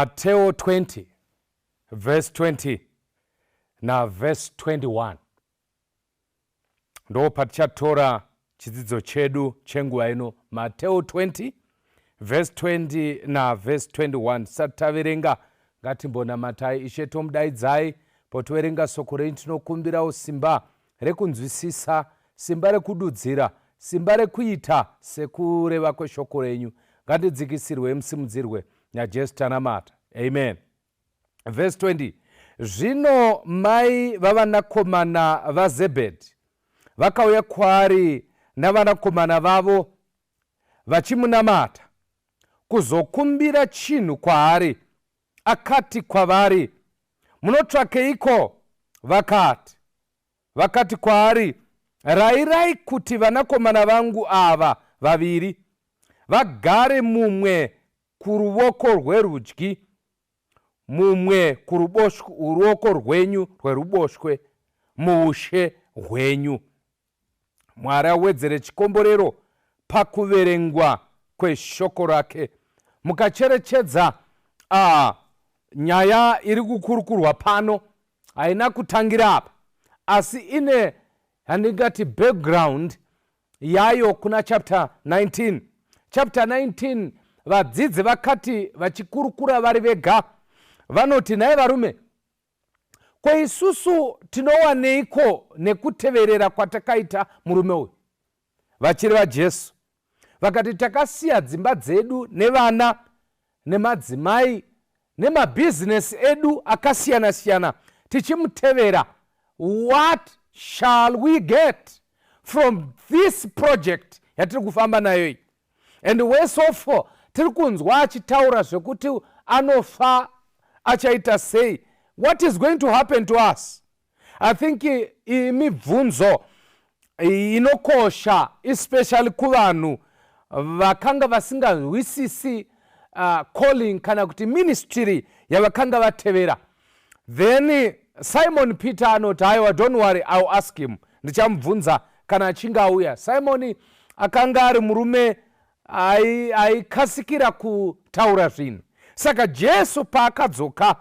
Mateo 20 verse 20 na verse 21 ndo patichatora chidzidzo chedu chenguva ino. Mateo 20 verse 20 na verse 21. Sataverenga ngatimbonamatai Ishe tomudaidzai potoverenga soko renyu. Tinokumbirawo simba rekunzwisisa, simba rekududzira, simba rekuita sekureva kweshoko renyu. Ngatidzikisirwe musimudzirwe naJesu tanamata. Amen. Verse 20. Zvino mai vavanakomana vaZebhedhi vakauya kwaari navanakomana vavo vachimunamata kuzokumbira chinhu kwaari. Akati kwavari, munotsvakeiko? Vakati kwaari, rayirai kuti vanakomana vangu ava vaviri vagare, mumwe kuruoko rwerudyi, mumwe kuruoko rwenyu rweruboshwe, muushe hwenyu. Mwari awedzere chikomborero pakuverengwa kweshoko rake. Mukacherechedza nyaya iri kukurukurwa pano haina kutangira apa, asi ine handingati background yayo kuna chapter 19. Chapter 19 vadzidzi vakati vachikurukura vari vega, vanoti nhai varume, kweisusu tinowaneiko nekuteverera kwatakaita murume uyu? Vachireva Jesu vakati, takasiya dzimba dzedu nevana nemadzimai nemabhizinesi edu akasiyana-siyana tichimutevera. What shall we get from this project yatiri kufamba nayo iyi? And worse off, tiri kunzwa achitaura zvekuti anofa achaita sei. What is going to happen to us? I think mibvunzo inokosha, especially kuvanhu vakanga vasinganzwisisi calling kana kuti ministry yavakanga vatevera. Then Simon Peter anoti, aiwa, don't worry, I'll ask him. Ndichamubvunza kana achinge auya. Simon akanga ari murume aikasikira kutaura zvinhu. Saka Jesu paakadzoka,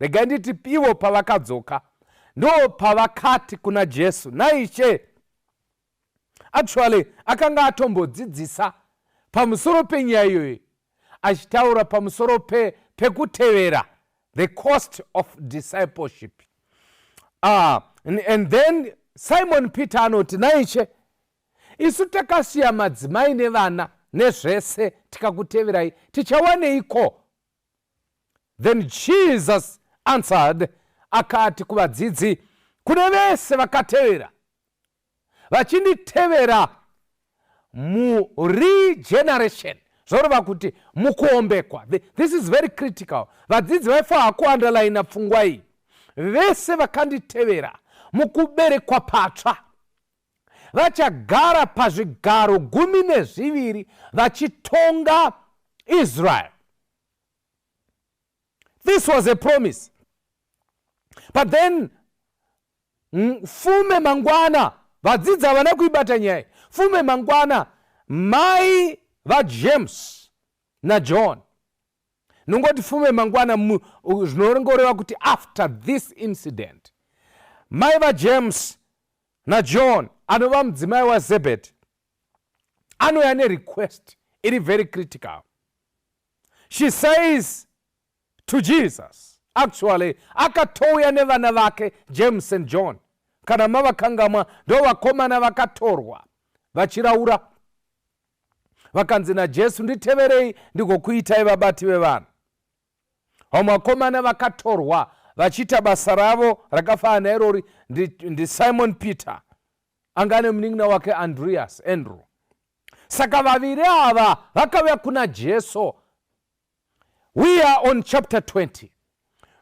regai nditi ivo pavakadzoka, ndo pavakati kuna Jesu, naIshe, actually akanga atombodzidzisa pamusoro penyaya iyoyi, achitaura pamusoro pekutevera, the cost of discipleship. And then Simon Peter anoti, naIshe, isu takasiya madzimai nevana nezvese tikakuteverai, tichawaneiko? Then Jesus answered, akati kuvadzidzi, kune vese vakatevera, vachinditevera muregeneration, zvoreva kuti mukuombekwa. This is very critical. Vadzidzi vaifanira kuunderline pfungwa iyi. Vese vakanditevera mukuberekwa patsva, vachagara pazvigaro 12 vachitonga Israel. This was a promise. But then fume mangwana, vadzidzi havana kuibata nyaya. Fume mangwana, mai vaJames naJohn, nongoti fume mangwana zvinorongoreva kuti after this incident, mai vaJames naJohn anova mudzimai waZebhedhi anouya nerequest iri very critical. She says to Jesus, actually akatouya nevana vake James and John, kana mavakangamwa ndo vakomana vakatorwa vachiraura, vakanzi naJesu, nditeverei ndigokuitai vabati vevanhu. Vamwe vakomana vakatorwa vachiita basa ravo rakafanana nairori ndi Simon Peter anga ane munin'ina wake Andrew. Saka vaviri ava vakauya kuna Jesu. We are on chapter 20.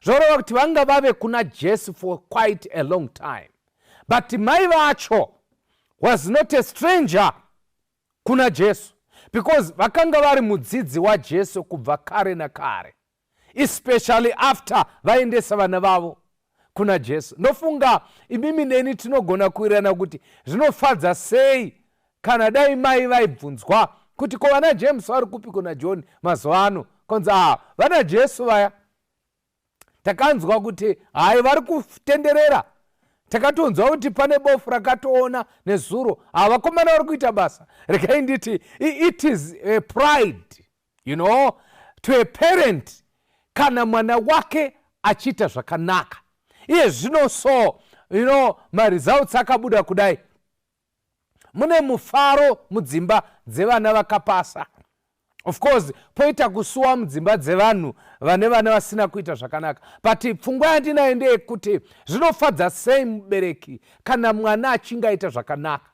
Zvoreva kuti vanga vave kuna Jesu for quite a long time. But mai vacho was not a stranger kuna Jesu, because vakanga vari mudzidzi waJesu kubva kare nakare, especially after vaendesa vana vavo kuna Jesu. Nofunga imimi neni tinogona kuwirirana kuti zvinofadza sei kana dai mai vaibvunzwa kuti ko vana James vari kupi kuna John mazuva ano, konza vana Jesu vaya takanzwa kuti hai vari kutenderera, takatonzwa kuti pane bofu rakatoona nezuro, vakomana vari kuita basa. Regai nditi, it is a pride, you know, to a parent kana mwana wake achiita zvakanaka. Iye zvino so, you know, maresults akabuda kudai, mune mufaro mudzimba dzevana vakapasa. Of course, poita kusuwa mudzimba dzevanhu vane vana vasina kuita zvakanaka. But pfungwa yandinayo ndeyekuti zvinofadza sei mubereki kana mwana achinge aita zvakanaka.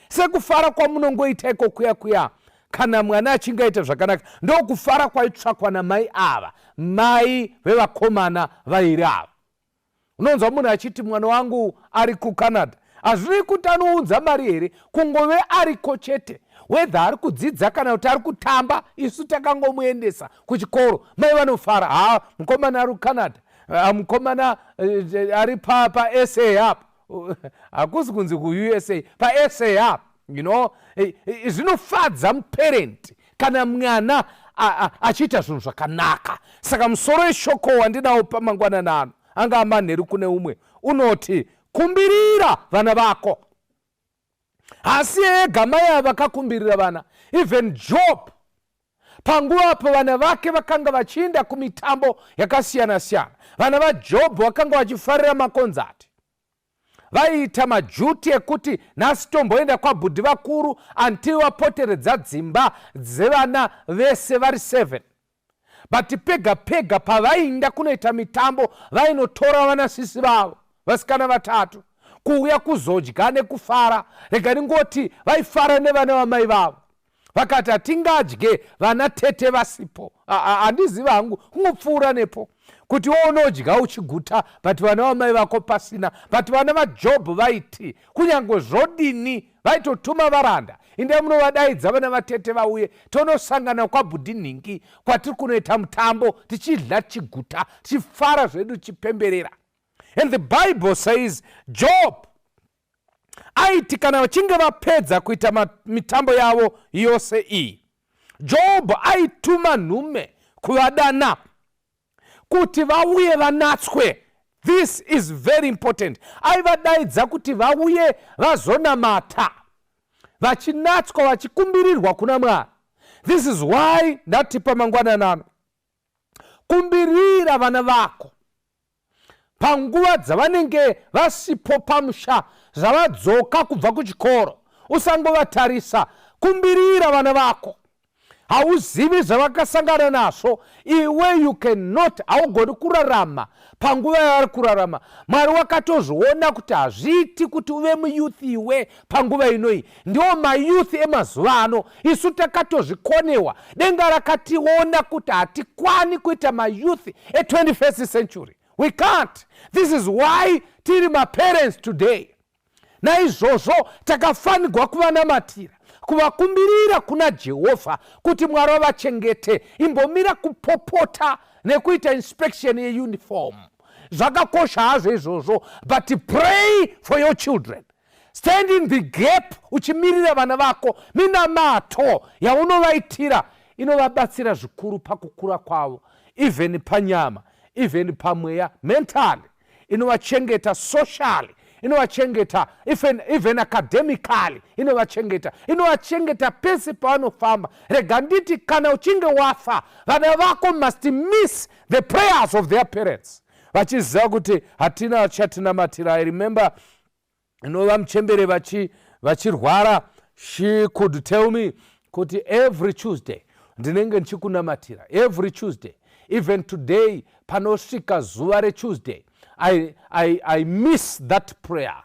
Sekufara kwamunongoita iko kuya kana mwana achinge aita zvakanaka, ndokufara kwaitsvakwa namai ava, mai vevakomana vairi ava. Unonzwa munhu achiti mwana wangu ari kuCanada, hazviri kuti anounza mari here, kungove ariko chete. Whether ari kudzidza kana kuti ari kutamba, isu takangomuendesa kuchikoro, mai vanofara. Mukomana ari kuCanada, mukomana ari pa-SA apo, hakusi kunzi ku-USA, pa-SA apo, you know. Zvinofadza muparent kana mwana achiita zvinhu zvakanaka. Saka musoro weshoko wandinawo pamangwanana ano anga manheru kune umwe unoti, kumbirira vana vako. Hasi ega mai ava vakakumbirira vana. Even Job, panguva apo vana vake vakanga vachienda kumitambo yakasiyana-siyana, vana vaJob vakanga vachifarira makonzati, vaiita majuti ekuti nhasi tomboenda kwabhudhi vakuru until vapoteredza dzimba dzevana vese vari 7. But pega pega pavainda kunoita mitambo, vainotora vanasisi vavo vasikana 3 kuuya kuzodya nekufara. Rega ringoti vaifara nevana vamai vavo, vakati hatingadye vana tete vasipo. Handiziva hangu kungopfuura nepo kuti unodya uchiguta, but vana vamai vako pasina. But vana vaJob vaiti kunyange zvodini vaitotuma varanda, inde munovadaidza vana vatete vauye tonosangana kwabhudhi ningi kwatiri kunoita mutambo, tichidya tichiguta, tichifara zvedu tichipemberera. And the Bible says Job aiti kana vachinge vapedza kuita mitambo yavo yose iyi, Job aituma nhume kuvadana kuti vauye vanatswe. This is very important. Aivadaidza kuti vauye vazonamata, vachinatswa, vachikumbirirwa kuna Mwari. This is why ndati pamangwanana ano, kumbirira vana vako panguva dzavanenge vasipo pamusha, zvavadzoka kubva kuchikoro. Usangovatarisa, kumbirira vana vako. Hauzivi zvavakasangana nazvo, iwe you cannot, haugoni kurarama panguva yavari kurarama. Mwari wakatozviona kuti hazviiti kuti uve muyuthi iwe panguva inoi. Ndiwo mayuthi emazuva ano, isu takatozvikonewa. Denga rakationa kuti hatikwani kuita mayuthi e21st century. We can't. This is why tiri maparents today. Naizvozvo takafanirwa kuvanamatira, kuvakumbirira kuna Jehovha kuti Mwari vavachengete. Imbomira kupopota nekuita inspection yeuniform, zvakakosha hazvo izvozvo, but pray for your children. Stand in the gap uchimirira vana vako. Minamato yaunovaitira inovabatsira zvikuru pakukura kwavo, even panyama, even pamweya, mentally, inovachengeta socially, inovachengeta even academically, inovachengeta pese pavanofamba. Rega nditi kana uchinge wafa, vana vako must miss the prayers of their parents, vachiziva kuti hatina chatinamatira. I remember inova muchembere vachirwara, she could tell me kuti every Tuesday ndinenge ndichikunamatira, every Tuesday. Even today, panosvika zuva reTuesday, I miss that prayer.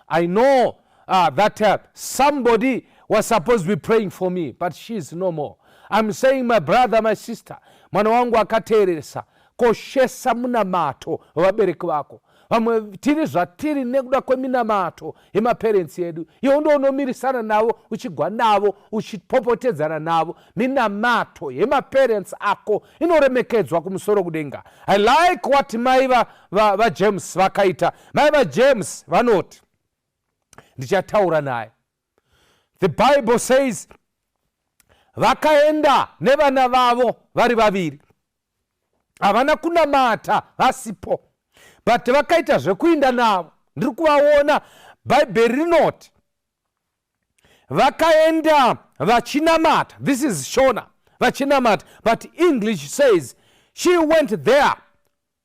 I know that somebody was supposed to be praying for me, but she is no more. I'm saying, my brother, my sister, mwana wangu akateeresa, koshesa munamato vabereki vako. Vamwe tiri zvatiri nekuda kweminamato yemaparents yedu, iwo ndo unomirisana navo, uchigwa navo, uchipopotedzana navo. Minamato yemaparents ako inoremekedzwa kumusoro kudenga. I like what mai vaJames vakaita. Mai vaJames vanoti, ndichataura naye. The Bible says vakaenda nevana vavo vari vaviri. havana kunamata vasipo, but vakaita zvekuinda navo. Ndiri kuvaona bhaibheri rinoti vakaenda vachinamata. This is Shona, vachinamata, but English says she went there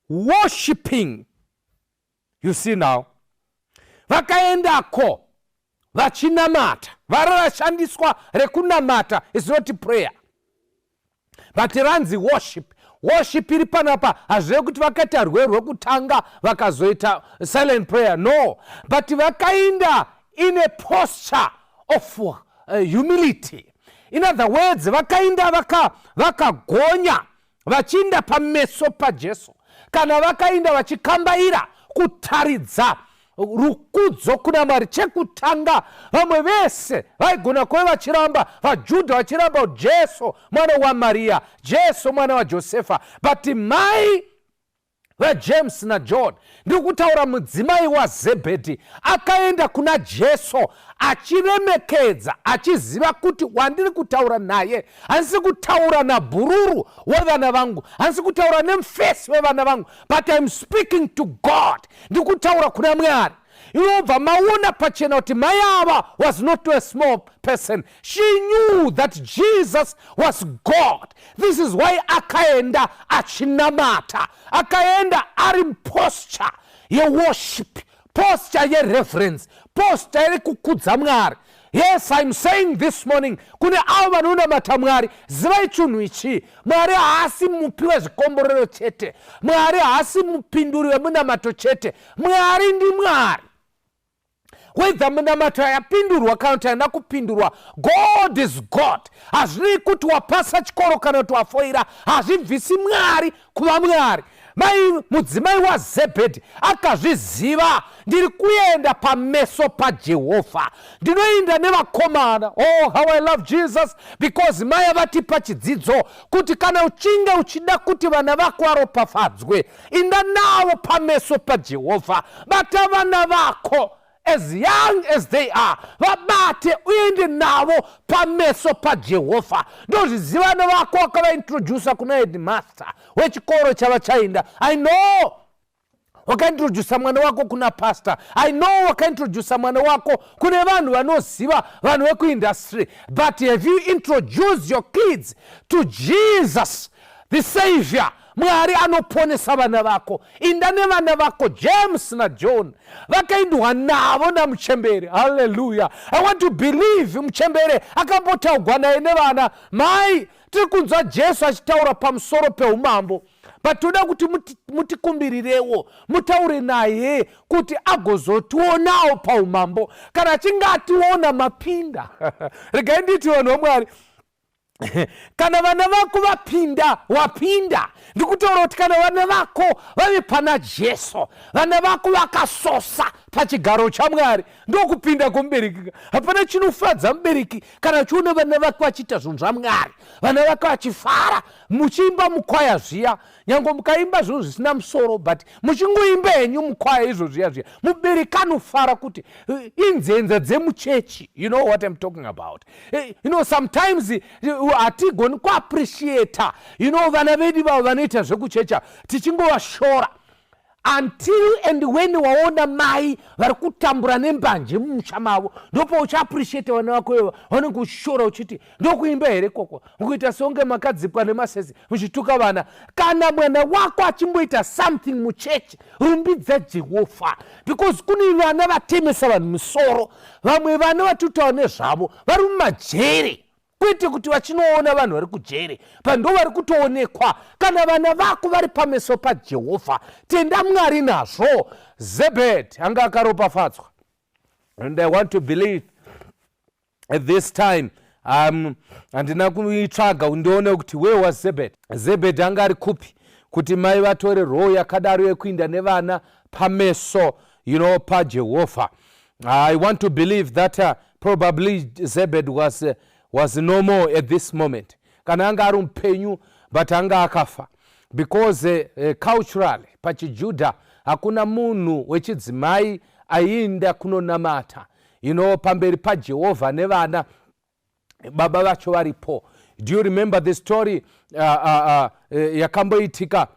worshiping. You see now, vakaendako vachinamata. Varashandiswa rekunamata is not prayer, but ranzi worship. Worship iri panapa hazve kuti vakaita rwere rwekutanga vakazoita silent prayer, no, but vakaenda in a posture of humility. In other words, vakaenda vakagonya vachiinda pameso paJesu, kana vakaenda vachikambaira kutaridza rukudzo kuna Mwari. Chekutanga vamwe vese vaigona kuve vachiramba, vaJudha vachiramba Jesu mwana waMaria, Jesu mwana waJosefa, but mai vaJames naJohn, ndiri kutaura mudzimai waZebhedhi, akaenda kuna Jesu achiremekedza, achiziva kuti wandiri kutaura naye handisi kutaura nabhururu wevana vangu, handisi kutaura nemufesi wevana vangu, but I'm speaking to God. Ndiri kutaura kuna Mwari. Inobva maona pachena kuti mai ava was not a small person. She knew that Jesus was God. This is why akaenda achinamata, akaenda ari posture ye worship, posture ye reverence, posture ye kukudza Mwari. Yes, I'm saying this morning, kune avo vanonamata Mwari, zivai chinhu ichi: Mwari haasi mupi wezvikomborero chete, Mwari haasi mupinduri wemunamato chete, Mwari ndi Mwari. Whether munamato yapindurwa kana kuti haina kupindurwa, God is God. Hazvivi kuti wapasa chikoro kana kuti wafoira, hazvibvisi Mwari kuva Mwari. Mudzimai waZebhedhi akazviziva, ndiri kuenda pameso paJehovha, ndinoenda nevakomana. Oh, how I love Jesus, because mai avatipa chidzidzo kuti kana uchinge uchida kuti vana vako varopafadzwe, inda navo pameso paJehovha. Bata vana vako as young as they are, vabate uende navo pameso paJehovha. Ndozviziva vana vako wakavaintrodusa kuna headmaster wechikoro chavachaenda. I know wakaintrodusa mwana wako kuna pastor. I know wakaintrodusa mwana wako kune vanhu vanoziva, vanhu vekuindustry. But have you introduced your kids to Jesus the Savior? Mwari anoponesa vana vako. Inda nevana vako James na John vakaindwa navo namuchembere. Hallelujah. I want to believe muchembere akambotaurwa naye nevana. Mai, tiri kunzwa Jesu achitaura pamusoro peumambo, but toda kuti mutikumbirirewo, mutaure naye kuti agozotionawo paumambo kana achinge ationa mapinda. Regai nditi vanhu vaMwari, kana vana vako vapinda, wapinda. Ndikutaura kuti kana vana vako vave pana Jesu, vana vako vakasosa pachigaro chaMwari, ndokupinda kwomubereki. Hapana chinofadza mubereki kana achiona vana vake vachiita zvinhu zvaMwari, vana vake vachifara. Muchiimba mukwaya zviya, nyange mukaimba zvinhu zvisina musoro, but muchingoimba henyu mukwaya izvo zviya zviya, mubereki anofara kuti inzenza dzemuchechi. You know what I'm talking about. You know, sometimes hatigoni kuappreciata, you know, vana vedu vavo vanoita zvekuchecha, tichingovashora until and when waona mai vari kutambura nembanje mumusha mavo, ndopo uchiappreciate vana vako ivo vanenge uchishora uchiti ndokuimba here koko, mukuita songe makadzipwa nemasesi muchituka vana. Kana mwana wako achimboita something muchechi, rumbidza Jehovha, because kune vana vatemesa vanhu musoro, vamwe vana vatitaura nezvavo vari mumajere, kwete kuti vachinoona vanhu vari kujere, pando vari kutoonekwa. Kana vana vako vari pameso paJehovha, tenda Mwari nazvo. Zebhedhi anga akaropafadzwa, and I want to believe at this time, handina kuitsvaga undione kuti where was Zebhedhi. Zebhedhi anga ari kupi kuti mai vatore roho yakadaro yekuinda nevana pameso, you know, paJehovha. I want to believe that probably Zebhedhi was no more at this moment. Kana anga ari mupenyu, but anga akafa, because culturally pachiJudha hakuna munhu wechidzimai ainda kunonamata, you know, pamberi paJehovha nevana baba vacho varipo. Do you remember the story yakamboitika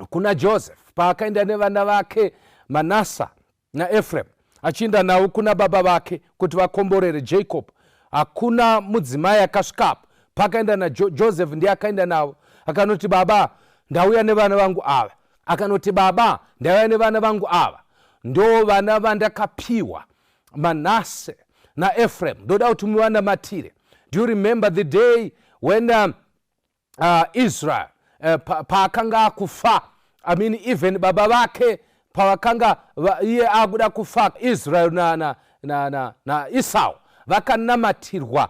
kuna Joseph paakaenda nevana vake Manasa na Ephraim achienda navo kuna baba vake kuti vakomborere Jacob. Hakuna mudzimai akasvikapo paakaenda naJoseph ndiye akaenda navo akanoti baba ndauya nevana vangu ava, akanoti baba ndauya nevana vangu ava, ndo vana vandakapiwa Manase na Ephraim, ndoda kuti muvanamatire. Do you remember the day when Israel paakanga akufa, I mean even baba vake pavakanga iye akuda kufa, Israel na Esau vakanamatirwa,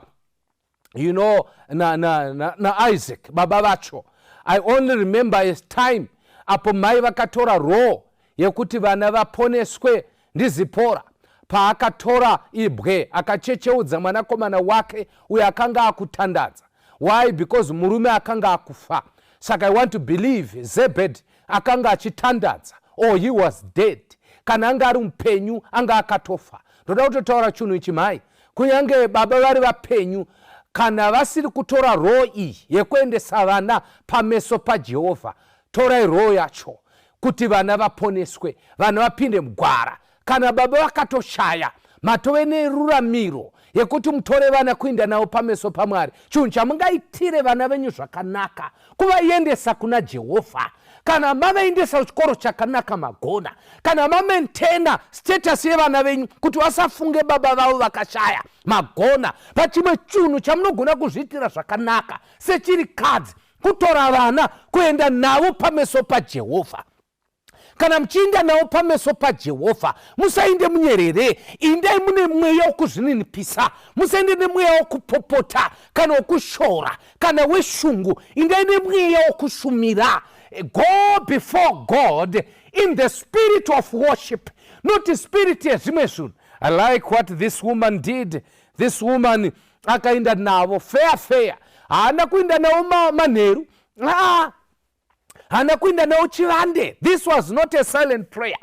you know, na Isaac baba vacho. I only remember a time apo mai vakatora roho yekuti vana vaponeswe ndiZipora, paakatora ibwe akachecheudza mwanakomana wake uyo akanga akutandadza. Why? Because murume akanga akufa. Saka I want to believe Zebed akanga achitandadza, or he was dead. Kana anga ari mupenyu anga akatofa. Ndoda kutotaura chinhu ichi mai, kunyange baba vari vapenyu kana vasiri kutora roho iyi yekuendesa vana pameso paJehovha, torai roho yacho kuti vana vaponeswe, vana vapinde mugwara. Kana baba vakatoshaya matove neruramiro yekuti mutore vana kuenda navo pameso paMwari, chinhu chamungaitire vana venyu zvakanaka kuvaiendesa kuna Jehovha. Kana mavaendesa kuchikoro chakanaka magona, kana mamaintaina status yevana venyu kuti vasafunge baba vavo vakashaya magona, pachimwe chinhu chamunogona kuzviitira zvakanaka sechirikadzi, kutora vana kuenda navo pameso paJehovha. Kana muchienda navo pameso paJehovha, musainde munyerere, indai mune mweya wokuzvininipisa, musainde nemweya wokupopota kana wokushora kana weshungu, indai nemweya wokushumira. Go before God in the spirit of worship, not the spirit yezvimwe zvinhu. I like what this woman did. This woman akaenda navo fair. Haana kuenda navo manheru, haana kuenda navo chivande. This was not a silent prayer.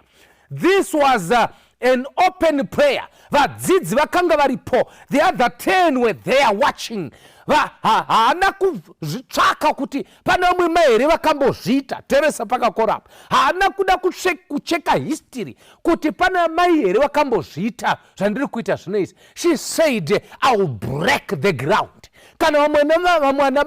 This was an open prayer. Vadzidzi vakanga varipo, the other 10 were there watching. Haana kuzvitsvaka kuti pana umwe mai here vakambozviita, Teresa pakakorapa. Haana kuda kucheka history kuti pana mai here vakambozviita zvandiri kuita zvino izvi. She said, I will break the ground. Kana vamwe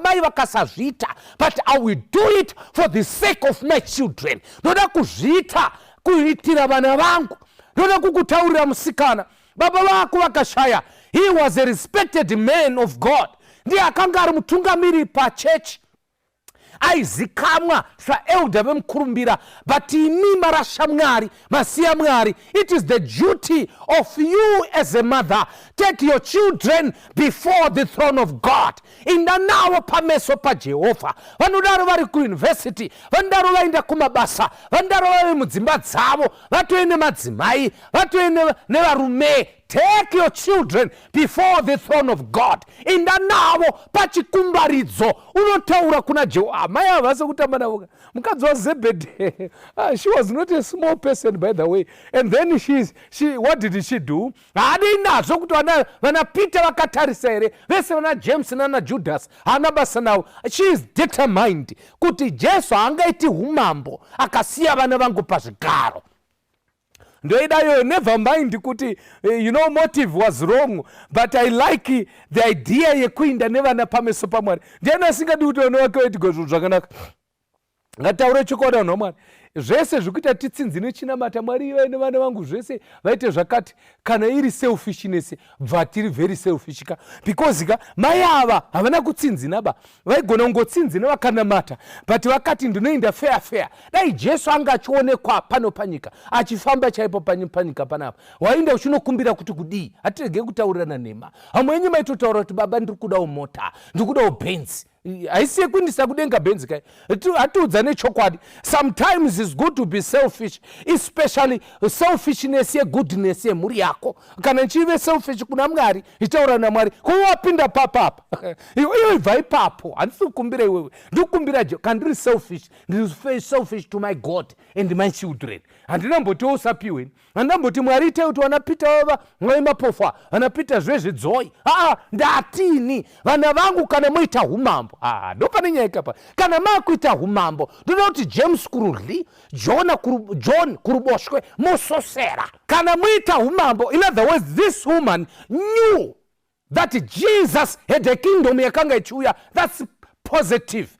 mai vakasazviita, but I will do it for the sake of my children. Ndoda kuzviita kuitira vana vangu. Ndoda kukutaurira musikana, baba vako vakashaya. He was a respected man of God. Ndiye akanga ari mutungamiri pachechi, aizikamwa saelda vemukurumbira. But imi marasha Mwari, masiya Mwari. It is the duty of you as a mother, take your children before the throne of God. Inda navo pameso paJehovha. Vanodaro vari kuuniversity, vanodaro vaenda kumabasa, vanodaro vari mudzimba dzavo, vatove nemadzimai, vatove nevarume. Take your children before the throne of God. Inda navo pachikumbaridzo, unotaura kuna Jehovha. Mai havasi kutamba navo. Mukadzi waZebhedhi, she was not a small person, by the way. And then she what did she do? Hadi nazo kuti vana Peter vakatarisa here, vese vana James nana Judas, hana basa navo. She is determined kuti Jesu haangaiti umambo akasiya vana vangu pazvigaro. Ndoidayo, never mind kuti motive was wrong, but I like the idea yekuinda nevana pameso paMwari. Ndiani asingadi kuti vana vake vaitwa zvinhu zvakanaka. Ngataure chokwadi Mwari. Zvese zvikuita titsinzine chinamata Mwari ive nevana vangu zvese vaite zvakati, kana iri selfishness bvatiri very selfish ka, because mai ava havana kutsinzina ba, vaigona kungotsinzina vakanamata, but vakati ndinoenda fair. Dai Jesu anga achionekwa pano panyika achifamba chaipo panyika panapa, wainda uchinokumbira kuti kudii. Hatirege kutaurirana nhema. Hamwe enyu maitotaura kuti baba ndiri kudawo mota, ndiri kudawo Benz. Aisiye kuendesa kudenga Benz kai. Hatiudzane chokwadi. Sometimes it's good to be selfish, especially selfishness yegoodness yemhuri yako. Kana nchive selfish kuna Mwari, itaura na Mwari, kuwapinda papapa. Iwe ibva ipapo. Handisi kukumbira iwewe. Ndikukumbira kana ndiri selfish, ndiri selfish to my God and my children. Handinamboti usapiweni. Handinamboti Mwari ite kuti vanapita vava mapofa, vanapita zvezvidzoi. Ndatini vana vangu kana moita umambo, umambo. Ndo pane nyaya ikapa. Kana makuita umambo, ndoda kuti James kurudyi, John kuruboshwe, mososera. Kana muita umambo, in other words, this woman knew that Jesus had a kingdom yakanga ichiuya. That's positive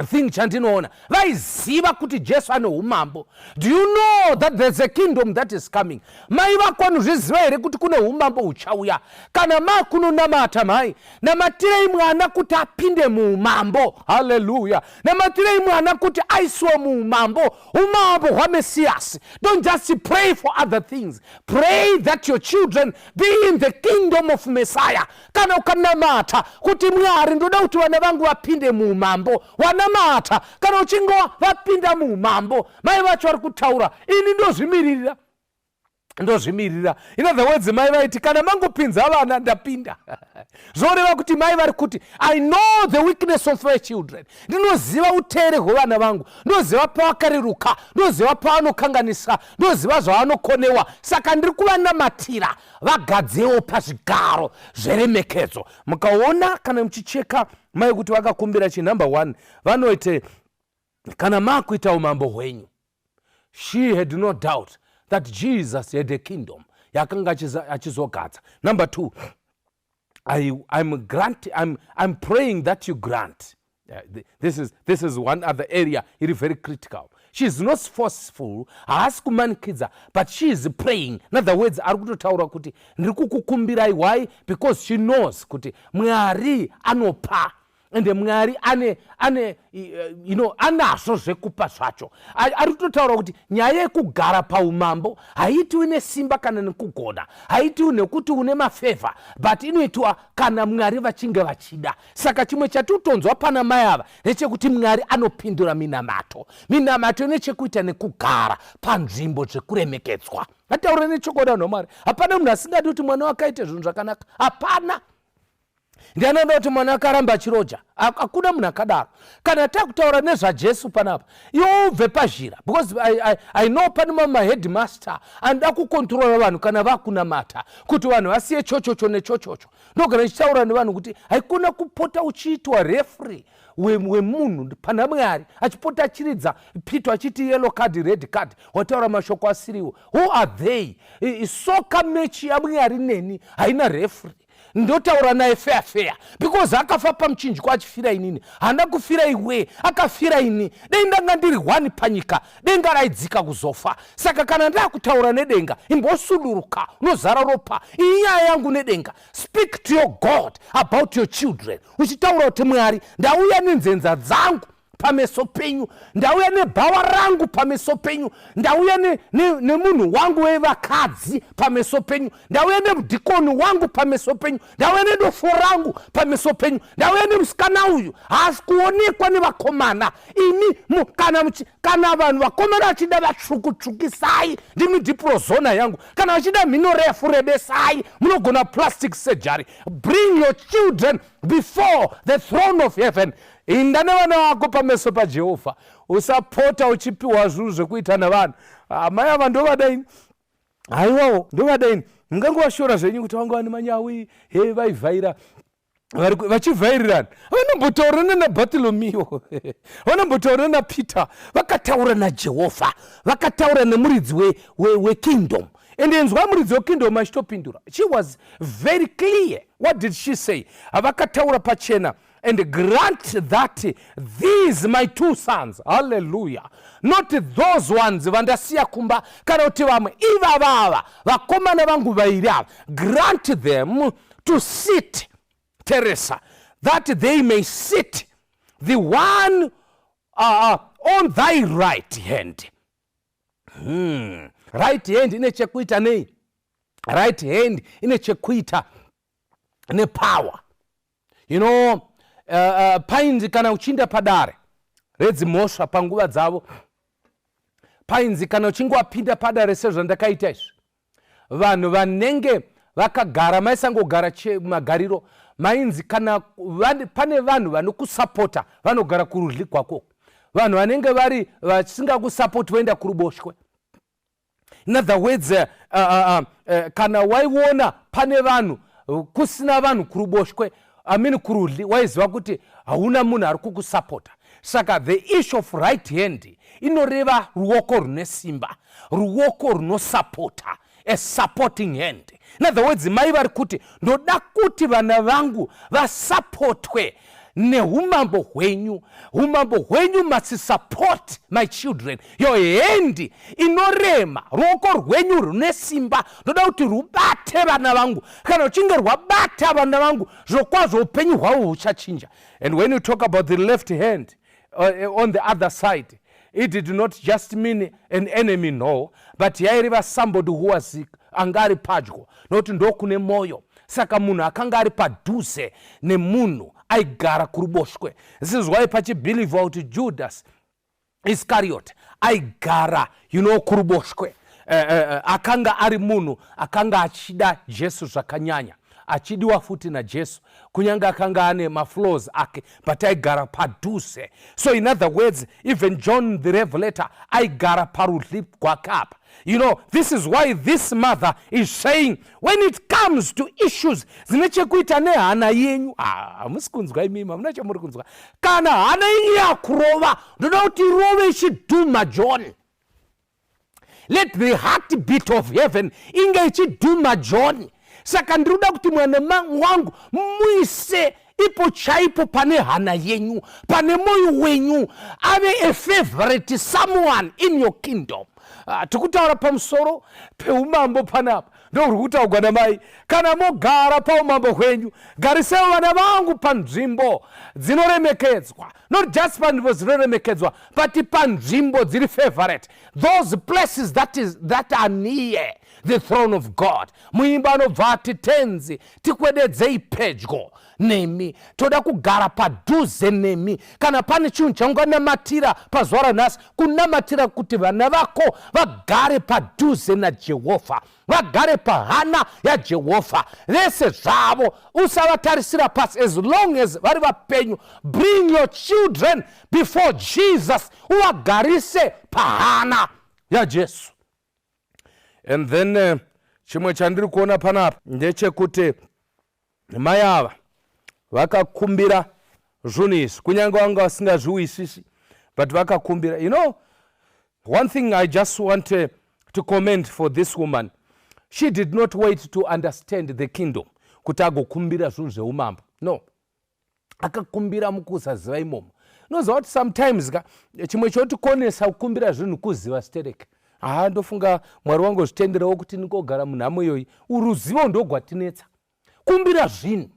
thing chandinoona. Vaiziva kuti Jesu ane umambo. Do you know that there's a kingdom that is coming? Mai vako vanozviziva here kuti kune umambo uchauya? Kana makunonamata mai, namatirei mwana kuti apinde muumambo. Hallelujah. Namatirei mwana kuti aiswe muumambo, umambo hwaMesias. Don't just pray for other things. Pray that your children be in the kingdom of Messiah. Kana ukanamata kuti Mwari ndoda kuti vana vangu vapinde muumambo, namata kana uchingo vapinda muumambo, mai vacho vari kutaura ini ndozvimirira. In other words, mai vaiti kana mangopinza vana ndapinda. Zvoreva kuti mai vari kuti I know the weakness of my children. Ndinoziva utere hwevana vangu, ndinoziva pavakareruka, ndinoziva pavanokanganisa, ndinoziva zvavanokonewa. Saka ndiri kuvanamatira vagadzewo pazvigaro zveremekedzo. Mukaona kana muchicheka mai kuti vakakumbira number 1 vanoite kana makuita umambo hwenyu. She had no doubt that Jesus had a kingdom yakanga achizogadza. Number 2, I'm praying that you grant. This is one other area it is very critical. She is not forceful, haasi kumanikidza, but she is praying. In other words, ari kutotaura kuti ndiri kukukumbirai. Why? Because she knows kuti Mwari anopa. Ende Mwari anazvo zvekupa zvacho. Ari kutotaura kuti nyaya yekugara paumambo haitiwi nesimba kana nekugona, haitiwi nekuti une mafevha, but inoitwa kana Mwari vachinge vachida. Saka chimwe chatitonzwa pana mai ava nechekuti Mwari anopindura minamato. Minamato nechekuita nekugara panzvimbo dzekuremekedzwa. Ataura nechokwadi nomari. Hapana munhu asingadi kuti mwana wakaite zvinhu zvakanaka. Hapana. Ndianoda kuti mwana akaramba chiroja. Hakuna munhu akadaro. Kana takutaura nezvaJesu panapa, iwe ubve pazhira, because I know pane mamwe headmaster anoda kukontrola vanhu kana vakunamata kuti vanhu vasiye chochocho nechochocho. Ndogara ndichitaura nevanhu kuti haikuna kupota uchiitwa referee wemunhu pana Mwari achipota achiridza pito achiti yellow card red card wataura mashoko asiriwo. Who are they? Soccer match yaMwari neni haina referee. Ndotaura naye fair because akafa pamuchinjikwa achifira inini, hana kufira iwe, akafira ini. Denga ndiri 1 panyika, denga raidzika kuzofa. Saka kana ndakutaura nedenga imbosuduruka nozara ropa. Inyaya yangu nedenga. Speak to your God about your children. Uchitaura kuti Mwari ndauya nenzenza dzangu pameso penyu, ndauya nebhawa rangu pameso penyu, ndauya nemunhu wangu wevakadzi pameso penyu, ndauya nemudhikoni wangu pameso penyu, ndauya nedofo rangu pameso penyu, ndauya nemusikana uyu haasi kuonekwa nevakomana. Ini kana vanhu vakomana vachida vatsvukutsvukisai, ndimi diprozona yangu. Kana vachida mhino refu rebesai, munogona plastic surgery. Bring your children before the throne of heaven. Inda nevana vako pameso paJehovha. Usapota uchipiwa zvinhu zvekuita navanhu. Mai ava ndovadaini, haiwawo ndovadaini. Mungangovashora zvenyu kuti vanga vane manyawi vaivhaira, vachivhairirana. Vanombotaura naBhartholomew, vanombotaura naPeter, vakataura naJehovha, vakataura nemuridzi wekingdom. And enzwa muridzi wekingdom achitopindura. She was very clear. What did she say? Vakataura pachena. And grant that these my 2 sons, hallelujah, not those ones vandasiya kumba kana kuti vamwe iva vava vakomana vangu vairi ava, grant them to sit, Teresa, that they may sit, the one on thy right hand. Right hand ine chekuita nei? Right hand ine chekuita ne power. You know, painzi kana uchinda padare redzimhosva panguva dzavo, painzi kana uchinge wapinda padare sezvandakaita izvi, vanhu vanenge vakagara maisangogara magariro, mainzi kana pane vanhu vanokusapota vanogara kurudyi kwako, vanhu vanenge vari vasingakusapoti voenda kuruboshwe. In other words, kana waiona pane vanhu kusina vanhu kuruboshwe, kurudyi waiziva kuti hauna munhu ari kukusapota. Saka the issue of right hand inoreva ruoko rune simba, ruoko runosapota, a supporting hand. In other words, mai vari kuti ndoda kuti vana vangu vasapotwe neumambo hwenyu. Umambo hwenyu must support my children. Your hand inorema, ruoko rwenyu rune simba, ndoda kuti rubate vana vangu. Kana uchinge rwabata vana vangu, zvokwazvo upenyu hwavo huchachinja. And when you talk about the left hand, on the other side, it did not just mean an enemy, no, but yairiva somebody who was angari padyo, noti ndokune moyo. Saka munhu akanga ari padhuze nemunhu aigara kuruboshwe. This is why pachibhilivha kuti Judas Iscariot aigara kuruboshwe. Akanga ari munhu akanga achida Jesu zvakanyanya, achidiwa futi naJesu, kunyanga akanga ane maflaws ake, but aigara padhuze. So in other words, even John the Revelator aigara parudyi gwake apa. This is why this mother is saying, when it comes to issues zinechekuita nehana yenyu, hamusi kunzwa imimi, hamuna chamuri kunzwa. Kana hana yenyu yakurova, ndoda kuti irove ichidhuma John. Let the heartbeat of heaven inge ichidhuma John. Saka ndiruda kuti mwana wangu muise ipo chaipo pane hana yenyu, pane moyo wenyu, ave a favorite someone in your kingdom. Tikutaura pamusoro peumambo panapa, ndori kutaurwa namai. Kana mogara paumambo hwenyu, garisai vana vangu panzvimbo dzinoremekedzwa. Not just panzvimbo dzinoremekedzwa, but panzvimbo dziri favorite. Those places that are near the throne of God. Muimba anobva ati tenzi tikwededzei pedyo nemi, toda kugara padhuze nemi. Kana pane chinhu chaunganamatira pazuva ranhasi, kunamatira kuti vana vako vagare padhuze naJehovha, vagare pahana yaJehovha. Vese zvavo usavatarisira pasi. As long as vari vapenyu, bring your children before Jesus, uvagarise pahana yaJesu. And then chimwe chandiri kuona panapa ndechekuti mai ava vakakumbira zvinhu izvi, kunyange vanga vasingazviwisisi, but vakakumbira. One thing I just want to comment for this woman, she did not wait to understand the kingdom kuti agokumbira zvinhu zveumambo. No, akakumbira mukusaziva imomo. Unoziva kuti sometimes chimwe chotikonesa kukumbira zvinhu kuziva zitereke. Ndofunga Mwari wangu zvitenderawo kuti ndingogara munhamo iyoyi, uruzivo ndogwatinetsa. Kumbira zvinhu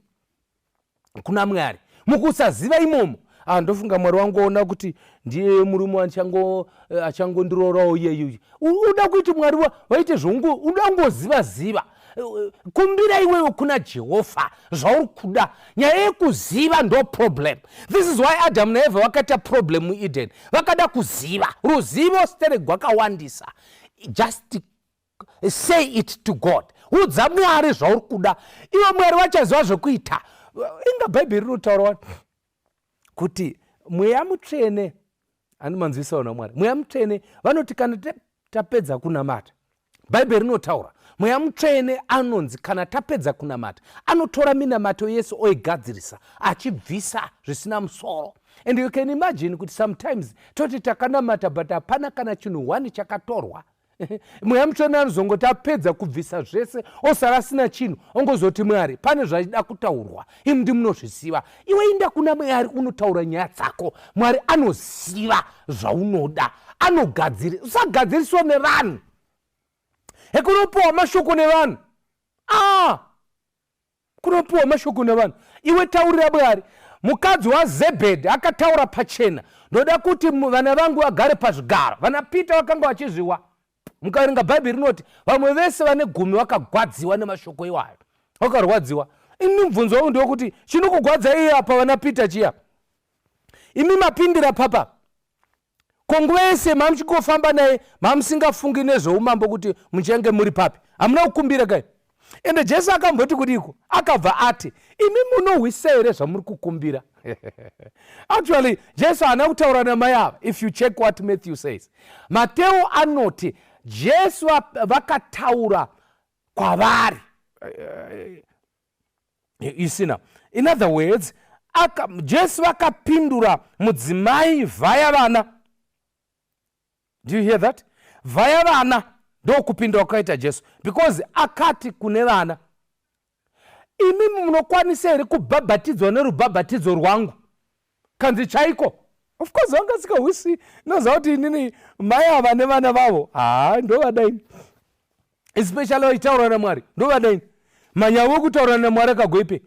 kuna Mwari mukusaziva imomo, ndofunga Mwari wangu ona kuti ndiye murume achangondirorawo iyeyu. Uda kuti Mwari waite zvongo, uda ngoziva. Kumbira iwewe kuna Jehovha zvauri kuda. Nyaya yekuziva ndo problem. This is why Adam na Eva vakaita problem muEden. Vakada kuziva. Ruzivo stere gwakawandisa. Just say it to God. Udza Mwari zvauri kuda. Iwe Mwari vachaziva zvokuita. Inga Bhaibheri rinotaura kuti mweya mutsvene, anomanzwisawo naMwari, mweya mutsvene vanoti kana tapedza kunamata, Bhaibheri rinotaura mweya mutsvene anonzi kana tapedza kunamata anotora minamato yesu oigadzirisa achibvisa zvisina musoro. And you can imagine kuti sometimes toti takanamata but hapana kana chinhu 1 chakatorwa. Mweya mutsvene anozongoti apedza kubvisa zvese osara asina chinhu, ongozoti Mwari pane zvachida kutaurwa, imi ndimunozviziva. Iwe inda kuna Mwari unotaura nyaya dzako. Mwari anoziva zvaunoda, anogadzirisa. Usagadziriswa nevanhu. Kunopiwa mashoko nevanhu. Kunopiwa mashoko nevanhu. Iwe taurira Mwari. Mukadzi waZebhedhi akataura pachena, ndoda kuti vana vangu vagare pazvigaro. Vana Pita vakanga vachizviwa. Mukaverenga Bhaibheri rinoti vamwe vese vane 10 vakagwadziwa nemashoko iwayo, vakarwadziwa. Imi mubvunzo wangu ndokuti chinokugwadza iye apa vana Pita chiya? Imi mapindira papa. Konguva yese mamuchingofamba naye mamusingafungi nezveumambo kuti muchenge muri papi. Hamuna kukumbira kai? Ende Jesu akamboti kudiko, akabva ati imi munohwisa here zvamuri kukumbira. Actually Jesu haana kutaura namai ava. If you check what Matthew says, Mateo anoti Jesu vakataura kwavari. isina. In other words, Jesu vakapindura mudzimai vaya vana. Do you hear that? Vaya vana ndo kupindura kwakaita Jesu, because akati kune vana, imi munokwanisa here kubhabhatidzwa nerubhabhatidzo rwangu kanzi chaiko? Of course vanga sikahwisi noziva kuti inini mai ava nevana vavo ndovadaini, especially vachitaura naMwari ndovadaini, manyawi ekutaura naMwari akagoipe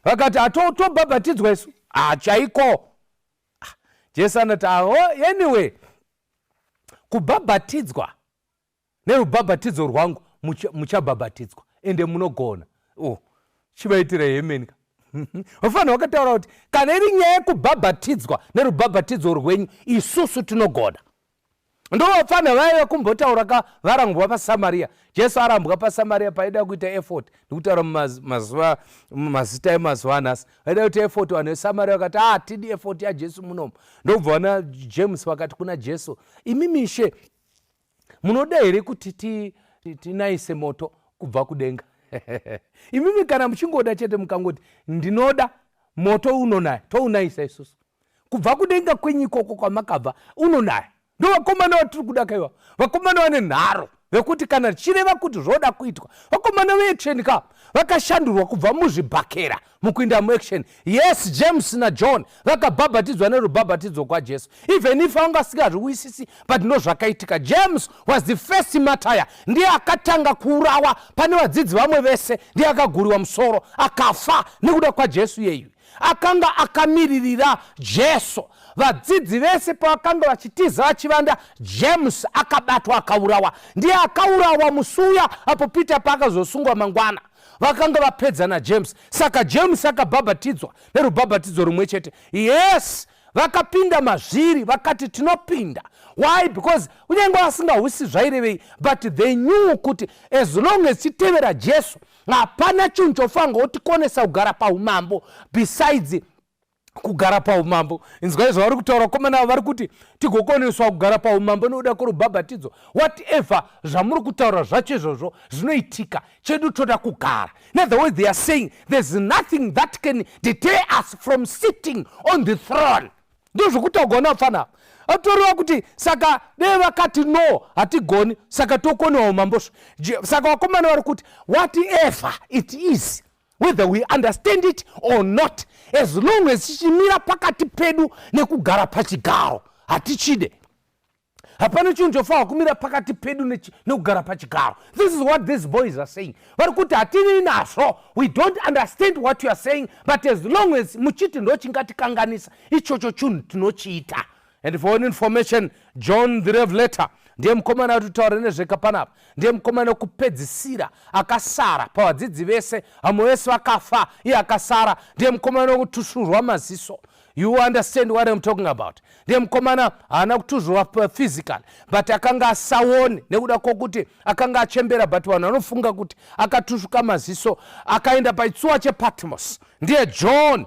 vakati tobhabhatidzwa isu chaiko. Jesu anoti anyway, kubhabhatidzwa nerubhabhatidzo rwangu muchabhabhatidzwa ende munogona. Chivaitira hemeni. Vafanira vakataura kuti kana iri nyaya yekubhabhatidzwa nerubhabhatidzo rwenyu isusu tinogona. Ndovafanira vaiva kumbotaura varambwa paSamaria. Jesu arambwa paSamaria paida kuita effort, ndikutaura mazita emazuva anhasi, vaida kuita effort vanhu veSamaria vakati tidi effort yaJesu munomu. Ndobva vana James vakati kuna Jesu, imi mishe munoda here kuti tinaise moto kubva kudenga? Imimi kana muchingoda chete mukangoti ndinoda moto unonaya, tounaisa isusu kubva kudenga kwenyu ikoko kwamakabva unonaya. Ndo vakomana vatiri kuda kaiva, vakomana vane nharo vekuti kana chireva kuti zvoda kuitwa. Vakomana veaction ka vakashandurwa kubva muzvibhakera mukuinda muaction. Yes, James na John vakabhabhatidzwa nerubhabhatidzo kwaJesu, even if vangasingazviwisisi, but ndo zvakaitika. James was the first martyr, ndiye akatanga kuurawa pane vadzidzi vamwe vese, ndiye akaguriwa musoro akafa nekuda kwaJesu yeyu. Akanga akamiririra Jesu. Vadzidzi vese pavakanga vachitiza vachivanda, James akabatwa akaurawa. Ndiye akaurawa musuya apo Peter paakazosungwa mangwana. Vakanga vapedza naJames. Saka James akabhabhatidzwa nerubhabhatidzo rumwe chete. Yes, vakapinda mazviri vakati tinopinda. Why? Because unyange vasingahwisi zvairevei, but they knew kuti as long as titevera Jesu hapana chinhu chofanga utikonesa kugara paumambo besides kugara paumambo. Inzwai zvavari kutaura vakomana vari kuti tigokoneswa kugara paumambo nokuda kwerubhabhatidzo. Whatever zvamuri kutaura zvacho izvozvo zvinoitika, chedu toda kugara. In other words, they are saying there's nothing that can deter us from sitting on the throne. Ndozvokutaugona vafana atoriwa kuti saka dei vakati no hatigoni, saka tokonewa umambosvo. Saka vakomana vari kuti whatever it is, whether we understand it or not, as long as chichimira pakati pedu nekugara pachigaro hatichide. Hapana chinhu chofanira kumira pakati pedu nekugara pachigaro. This is what these boys are saying. Vari kuti hatini nazvo, we don't understand what you are saying, but as long as muchiti ndo chingatikanganisa, ichocho chinhu tinochiita. And for information, John the Revelator ndiye mukomana atitaura nezvekapanapa, ndiye mukomana wekupedzisira akasara pavadzidzi vese, vamwe vese vakafa, iye akasara, ndiye mukomana wekutushurwa maziso. You understand what I'm talking about? Ndiye mukomana haana kutuzhurwa physical, but akanga asaoni nekuda kwokuti akanga achembera, but vanhu vanofunga kuti akatushuka maziso akaenda pachitsuwa chePatmos. Ndiye John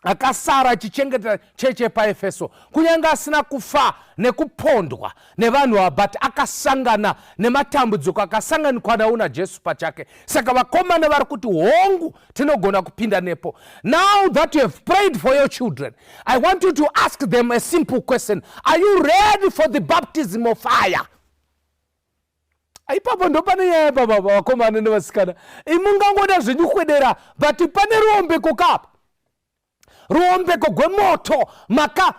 akasara achichengeta cheche paEfeso, kunyange asina kufa nekupondwa nevanhu ava, but akasangana nematambudziko akasanganikwa nawo naJesu pachake. Saka vakomana vari kuti hongu tinogona kupinda nepo. Now that you have prayed for your children, I want you to ask them a simple question. Are you ready for the baptism of fire? Ipapo ndo pane nyaya baba vakomana nevasikana. Imungangoda zvenyukwedera, but pane ruombeko kapa. Ruombeko gwemoto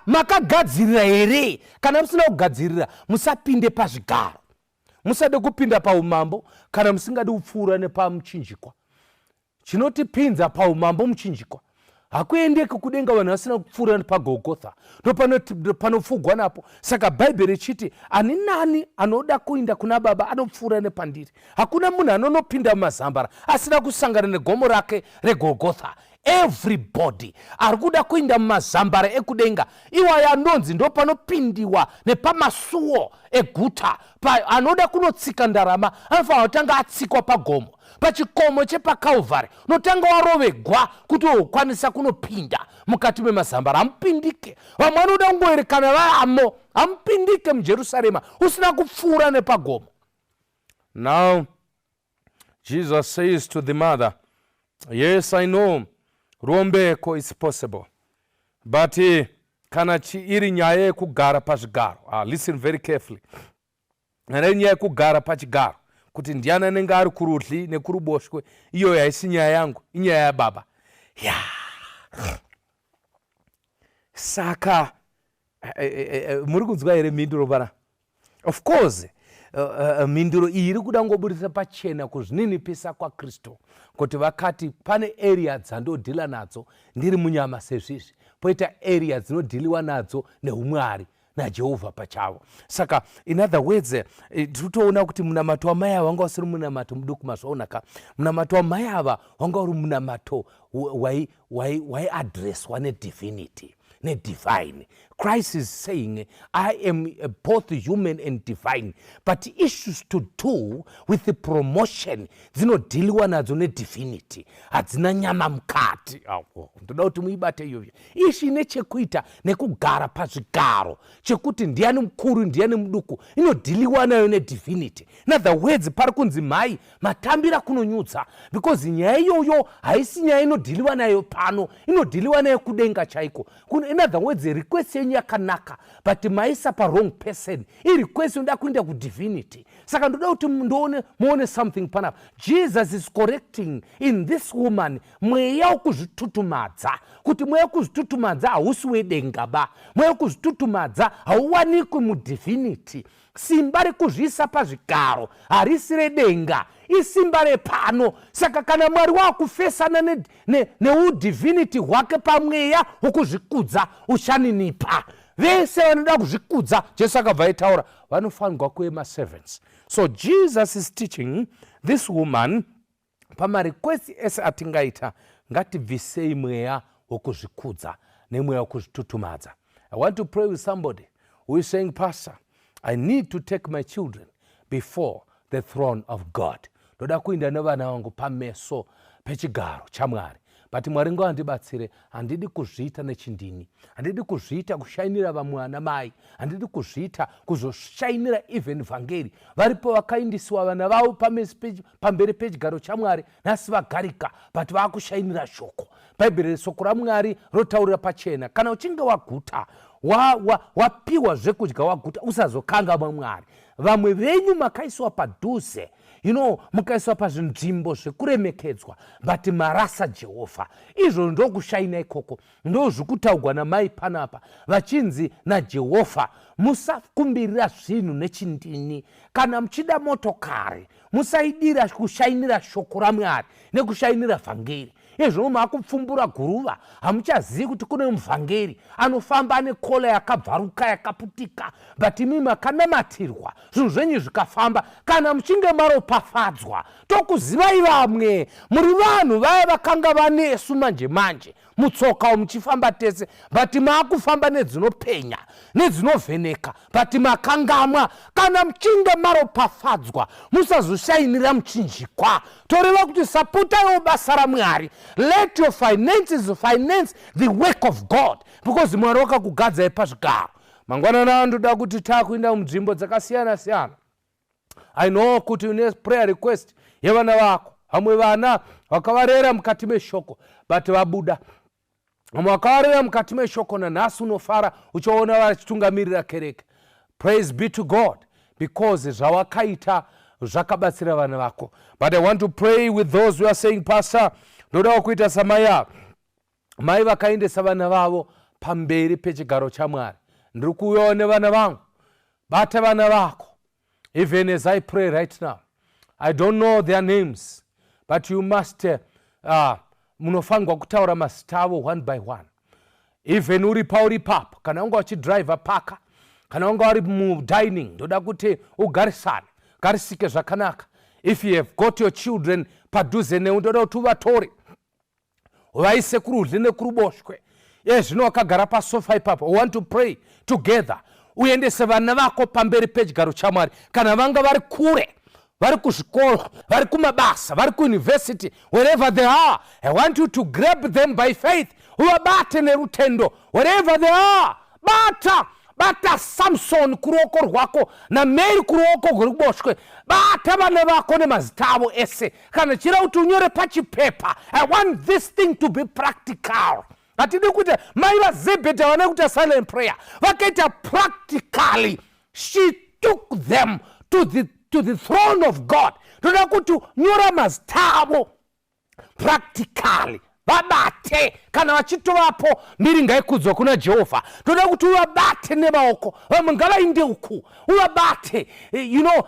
makagadzirira here? Kana musina kugadzirira, musapinde pazvigaro. Musade kupinda paumambo kana musingade kupfuura nepamuchinjikwa. Chinotipinza paumambo muchinjikwa hakuendeki kudenga vanhu vasina kupfuura nepagogotha, ndo panofugwa napo. Saka Bhaibheri richiti ani nani anoda kuenda kuna Baba anopfuura nepandiri. Hakuna munhu anonopinda mumazambara asina kusangana negomo rake regogotha. Everybody ari kuda kuinda mumazambara ekudenga, iwayo anonzi ndo panopindiwa nepamasuo eguta. Anoda kunotsika ndarama anofanira kutanga atsikwa pagomo, pachikomo chepaKalvari, notanga warovegwa kuti ukwanisa kunopinda mukati memazambara. Hamupindike. Vamwe vanoda kungoerekana vamo, hamupindike muJerusarema usina kupfuura nepagomo. Now Jesus says to the mother, Yes, I know ruombeko is possible, but kana iri nyaya yekugara pazvigaro, listen very carefully, kana iri nyaya yekugara pachigaro kuti ndiani anenge ari kurudyi nekuruboshwe, iyo haisi nyaya yangu, inyaya yaBaba. Saka muri kunzwa here mhinduro vana? Of course mhinduro iyi iri kuda ngoburitsa pachena kuzvininipisa kwaKristu, kuti vakati pane area dzandodhila nadzo ndiri munyama sezvizvi, poita area dzinodhiliwa nadzo neumwari naJehovha pachavo. Saka in other words, titoona kuti munamato wamai ava wanga usiri munamato muduku mazvaonaka. Munamato wamai ava wanga uri munamato waiadreswa nedivinity, nedivine. Christ is saying, I am both human and divine, but issues to do with the promotion dzinodhiliwa nadzo nedivinity, hadzina nyama mukati. Ndoda kuti muibate iyoyo. Ishi nechekuita nekugara pazvigaro, chekuti ndiani mukuru ndiani muduku, inodhiliwa nayo nedivinity. In other words, pari kunzi mai matambira kunonyudza, because nyaya iyoyo haisi nyaya inodhiliwa nayo pano, inodhiliwa nayo kudenga chaiko. In other words, request yenyu yakanaka, but maisa pa wrong person. I request inoda kuenda ku divinity. Saka ndoda kuti muone something panapa. Jesus is correcting in this woman mweya wekuzvitutumadza, kuti mweya wekuzvitutumadza hausi wedenga ba, mweya wekuzvitutumadza hauwanikwi mudivinity. Simba rekuzviisa pazvigaro harisi redenga, isimba repano. Saka kana Mwari wakufesana neudivinity hwake pamweya wokuzvikudza uchaninipa. Vese vanoda kuzvikudza, Jesu akabva aitaura, vanofanirwa kuema servants. So Jesus is teaching this woman pamarequest ese atingaita, ngatibvisei mweya wokuzvikudza nemweya wokuzvitutumadza. I want to pray with somebody who is saying, Pastor, I need to take my children before the throne of God. Ndoda kuinda nevana vangu pameso pechigaro chaMwari. But Mwari ngaandibatsire, handidi kuzviita nechindini, handidi kuzviita kushainira vamwe vana mai, handidi kuzviita kuzoshainira even vhangeri. Varipo vakaindisiwa vana vavo pamberi pechigaro chaMwari, nhasi vagarika, but vakushainira shoko. Bhaibheri soko raMwari rotaurira pachena, kana uchinge waguta, wapiwa zvekudya waguta, usazokanga Mwari. Vamwe venyu makaiswa padhuze, mukaiswa pazvinzvimbo zvekuremekedzwa, but marasa Jehovha. Izvo ndokushaina ikoko, ndozvikutaurwa namai panapa, vachinzi naJehovha, musakumbirira zvinhu nechindini. Kana muchida motokari, musaidira kushainira shoko raMwari nekushainira vhangeri. Izvo makupfumbura guruva, hamuchazivi kuti kune muvhangeri anofamba nekola yakabvaruka yakaputika, but imi makanamatirwa, zvinhu zvenyu zvikafamba. Kana muchinge maropafadzwa, tokuzivai vamwe muri vanhu vaya vakanga vanesu manje mutsoka muchifamba tese, but maakufamba nedzinopenya nedzinovheneka, but makangamwa. Kana muchinge maropafadzwa, musazoshainira muchinjikwa. Toreva kuti sapotawo basa raMwari. Let your finances finance the work of God, because Mwari wakakugadzai pazvigaro. Mangwanana ndoda kuti takuenda munzvimbo dzakasiyana siyana. I know kuti une prayer request yevana vako. Vamwe vana vakavarera mukati meshoko, but vabuda. Vamwe vakavarera mukati meshoko, nanhasi unofara uchiona vachitungamirira kereke. Praise be to God, because zvawakaita zvakabatsira vana vako. But I want to pray with those who are saying, Pastor, ndoda kuita samaya mai vakaendesa vana vavo pamberi pechigaro chaMwari. Ndiri kuuyawo vana vangu, bata vana vako. Even as I pray right now, I don't know their names, but you must munofanirwa kutaura mazita avo one by one. Even uri pauri papo, kana wanga uchidrive paka, kana wanga uri mudining, ndoda kuti ugarisane, garisike zvakanaka. If you have got your children padhuze neu, ndoda kuti uvatore vaise kurudyi nekuruboshwe. Zvino wakagara pasofa ipapo, we want to pray together. Uendese vana vako pamberi pechigaro chaMwari. Kana vanga vari kure, vari kuzvikoro, vari kumabasa, vari kuuniversity, wherever they are, I want you to grab them by faith. Uvabate nerutendo wherever they are. Bata Samson kuruoko rwako na Mary kuruoko rwekuboshwe. bata vana vako nemazita avo ese kana chira kuti unyore pachipepa. I want this thing to be practical. Hatidi kuti mai vaZebhedhi vane kuita silent prayer vakaita practically. She took them to the throne of God. Toda kuti nyora mazita avo practically. Vabate kana vachitovapo mbiri ngaikudzwa kuna Jehovha. Toda kuti uvabate nemaoko. Vamwe ngavainde uku uvabate,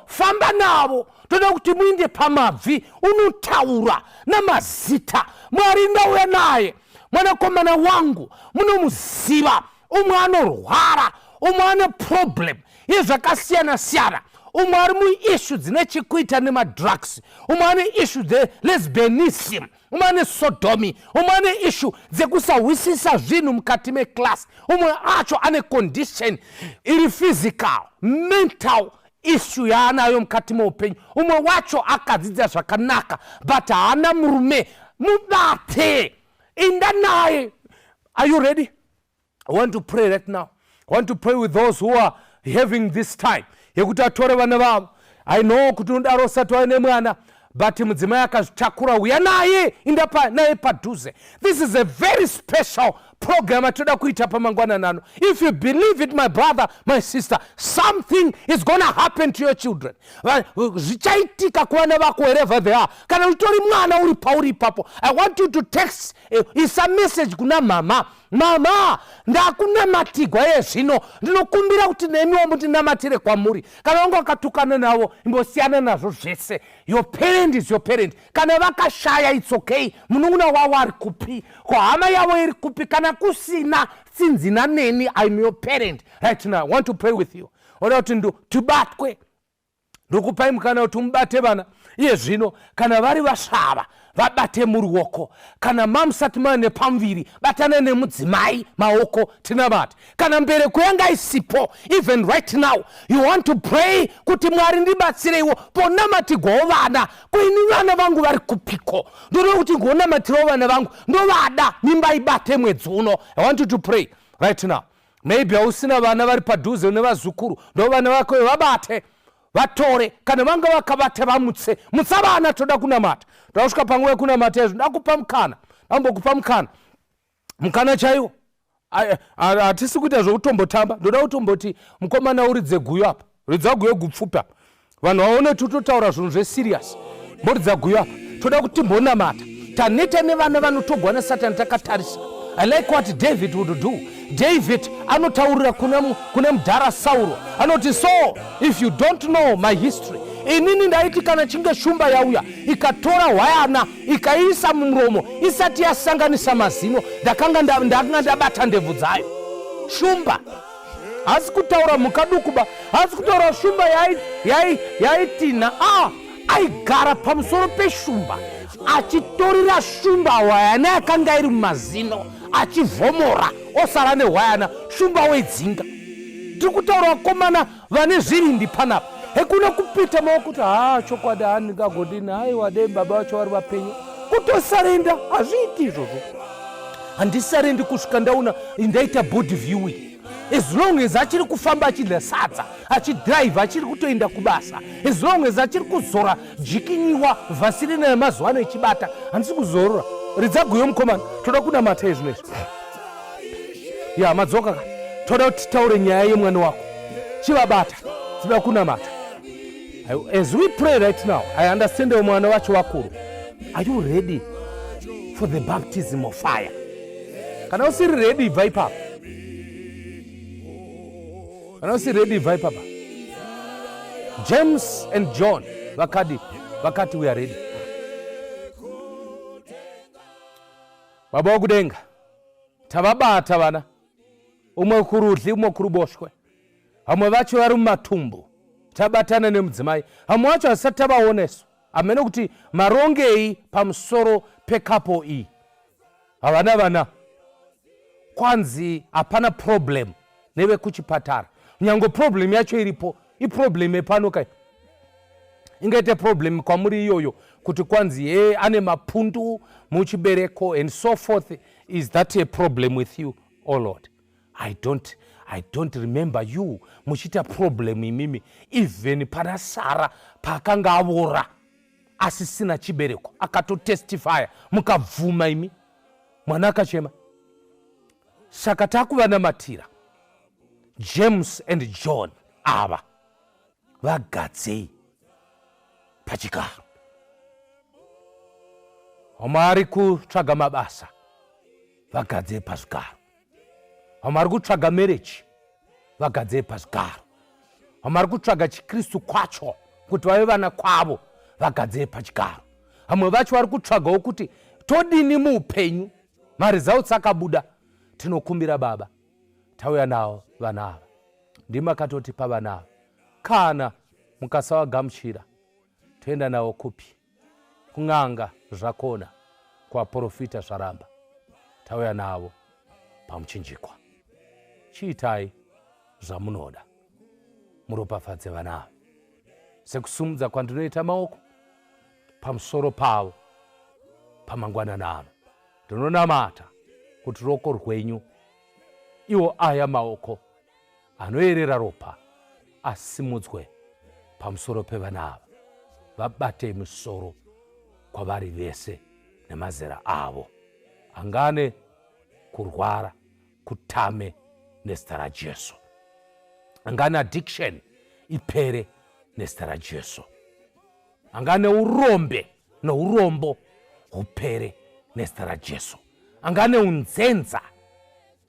famba navo. Toda kuti muinde pamabvi unotaura namazita. Mwari ndauya naye, mwanakomana wangu munomuziva. Umwe anorwara, umwe ane problem yezvakasiyana siyana. Umwe ari muishu dzine chekuita nemadrugs, umwe ane ishu lesbianism, umwe ane sodomy, umwe ane ishu dzekusawisisa zvinhu mukati meclass, umwe acho ane condition iri physical, mental issue yaanayo mukati meupenyu. Umwe wacho akadzidza zvakanaka but haana murume. Mubate, enda naye. Are you ready? I want to pray right now. I want to pray with those who are having this time yekuti atore vana vavo. I know kuti unodaro usati waine mwana but mudzimai akazvitakura, uya naye, enda naye padhuze. This is a very special program atoda kuita pamangwanani ano. If you believe it, my brother, my sister, something is going to happen to your children. Zvichaitika kuvana vako wherever they are. Kana utori mwana uri pauri ipapo, I want you to text isa message kuna mama. Mama, ndakunamatigwa zvino, ndinokumbira kuti nemiwo mutinamatire kwamuri. Kana vangu vakatukana navo, imbosiyana nazvo zvese. Your parent is your parent. Kana vakashaya, it's okay. Munun'una wavo ari kupi, hama yavo iri kupi, kana kusina tsinzina neni, I'm your parent. Right now, I want to pray with you. Oda kuti tibatwe. Ndokupai mukana kuti mubate vana. Iye zvino, kana vari vasvava, vabate muruoko. Kana mamusati mane pamviri, batane nemudzimai maoko tinabate. Kana mbereko yanga isipo, even right now, you want to pray kuti Mwari ndibatsireiwo ponamatigwawo vana. Kuini vana vangu vari kupiko. Ndoda kuti ngonamatirawo vana vangu ndovada mimba ibate mwedzi uno. I want you to pray right now. Maybe hausina vana vari padhuze nevazukuru, ndo vana vako vabate. Vatore, kana vanga vakabate vamutse. Mutsavana toda kunamata. Tausvika panguva yekunamata izvo, ndakupa mukana. Ambokupa mukana. Mukana chaiwo. Hatisi kuita zvekutombotamba. Ndoda kutomboti mukomana uridze guyo apa. Ridza guyo gupfupi apa. Vanhu vaone totaura zvinhu zveserious. Muridza guyo apa. Toda kuti timbonamata. Taneta nevana vanotogwa naSatani takatarisa. I like what David would do. David anotaurira kune mudhara Sauro. Anoti, so if you don't know my history, inini ndaiti kana chinge shumba yauya ikatora hwayana ikaisa mumuromo isati yasanganisa mazino, ndakanga ndabata ndebvu dzayo. Shumba hasi kutaura mukadukuba, hasi kutaura shumba yaitina. Aigara pamusoro peshumba achitorera shumba hwayana yakanga iri mumazino, achivhomora osara nehwayana shumba wedzinga. Tiri kutaura vakomana vane zvirindi panapa. Hekuna kupita maoko kuti chokwadi handingagodini, haiwa dei baba vacho vari vapenyu. Kutosarenda hazviiti izvozvo. Handisarendi kusvika ndauna ndaita body viewing. As long as achiri kufamba achidya sadza, achidrive achiri kutoenda kubasa, as long as achiri kuzora jikinyiwa vhasirina yemazuva ano ichibata, handisi kuzorora. Ridza guyo mukomana, toda kunamata izvo nezvo. Ya madzoka ka. Toda kuti taure nyaya yemwana wako. Chivabata, toda kunamata. As we pray right now, I understand mwana wacho wakuru. Are you ready for the baptism of fire? Kana usiri ready ibva ipapo. Kana usiri ready ibva ipapo. James and John vakati we are ready. Baba wakudenga, tavabata vana. Umwe kurudyi, umwe kuruboshwe. Vamwe vacho vari mumatumbu. Tabatana nemudzimai. Vamwe vacho hasati tavaoneso. Amene kuti marongei pamusoro pekapo iyi. Vana. Kwanzi hapana problem nevekuchipatara. Nyango problem yacho iripo. Iproblem epano kai. Ingaite problem kwamuri iyoyo kuti kwanzi ane mapundu muchibereko and so forth. Is that a problem with you, oh Lord? I don't remember you muchita problem imimi even pana Sara pakanga avora asisina chibereko akatotestifya mukabvuma imi mwana akachema. Saka takuvanamatira James and John ava vagadzei pachigaro. Vamwe ari kutsvaga mabasa vagadzei pazvigaro. Vamwe ari kutsvaga mereji vagadzei pazvigaro. Vamwe ari kutsvaga chikristu kwacho kuti vave vana kwavo vagadzei pachigaro. Vamwe vacho vari kutsvagawo kuti todini muupenyu, maresults akabuda, tinokumbira Baba tauya navo vana ava. Ndimi akatotipa vana ava. Kana mukasavagamuchira toenda navo kupi? Kun'anga zvakona, kuvaprofita zvaramba. Tauya navo pamuchinjikwa. Chiitai zvamunoda muropafadze vana ava. Sekusumudza kwandinoita maoko pamusoro pavo pamangwanana ano, ndinonamata kuti ruoko rwenyu iwo aya maoko anoyerera ropa asimudzwe pamusoro pevana ava. Vabate musoro kwavari vese nemazera avo. Angane kurwara, kutame nezita raJesu. Angane addiction ipere nezita raJesu. Angane urombe neurombo hupere nezita raJesu. Angane unzenza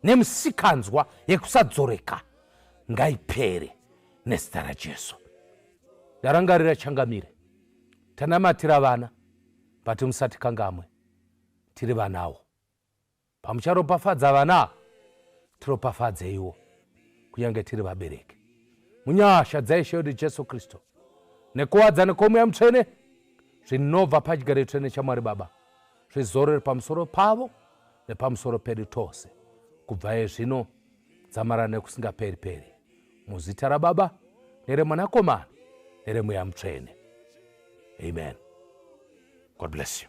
nemusikanzwa yekusadzoreka ngaipere nezita raJesu. Ndarangarira changamire. Tanamatira vana bati musati kangamwe tiri vanawo. Pamucharopafadza vana tiropafadzeiwo kunyange tiri vabereki. Munyasha dzaIshe wedu Jesu Kristu nekuwadzana kwoMweya Mutsvene zvinobva pachigaro chitsvene chaMwari Baba zvizorere pamusoro pavo nepamusoro pedu tose kubva zvino dzamara nekusingaperi-peri. Muzita raBaba neremwanakomana neremweya Mutsvene. Amen. God bless you.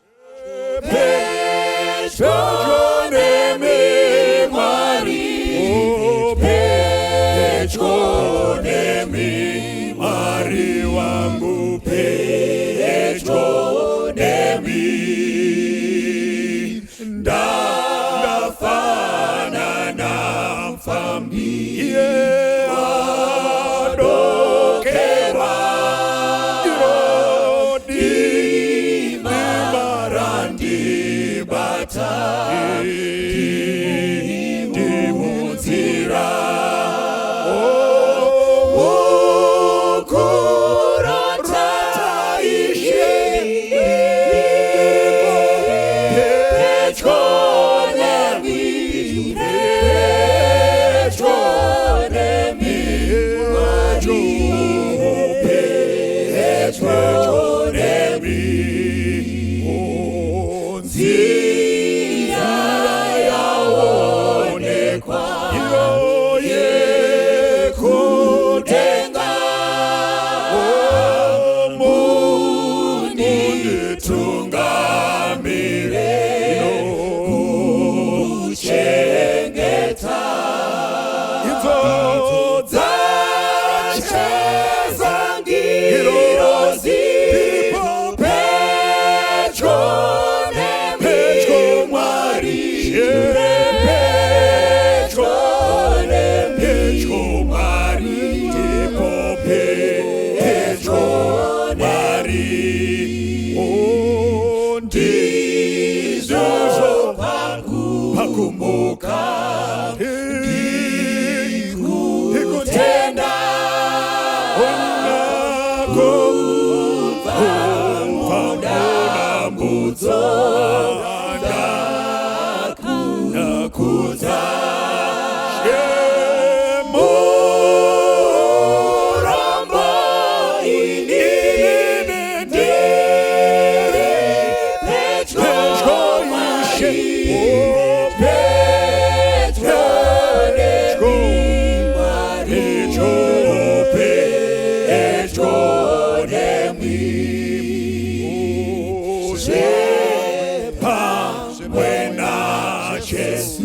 When I just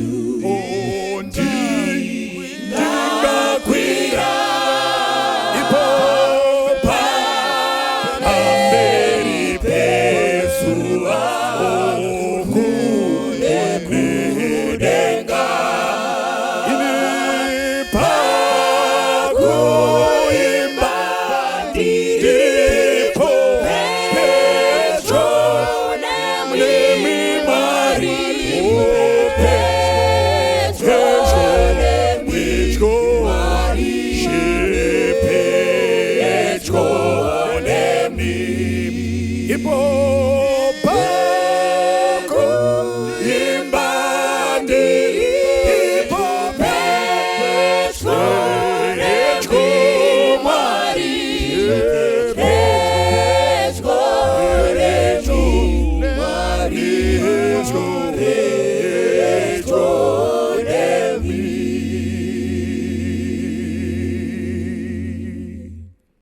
ulipo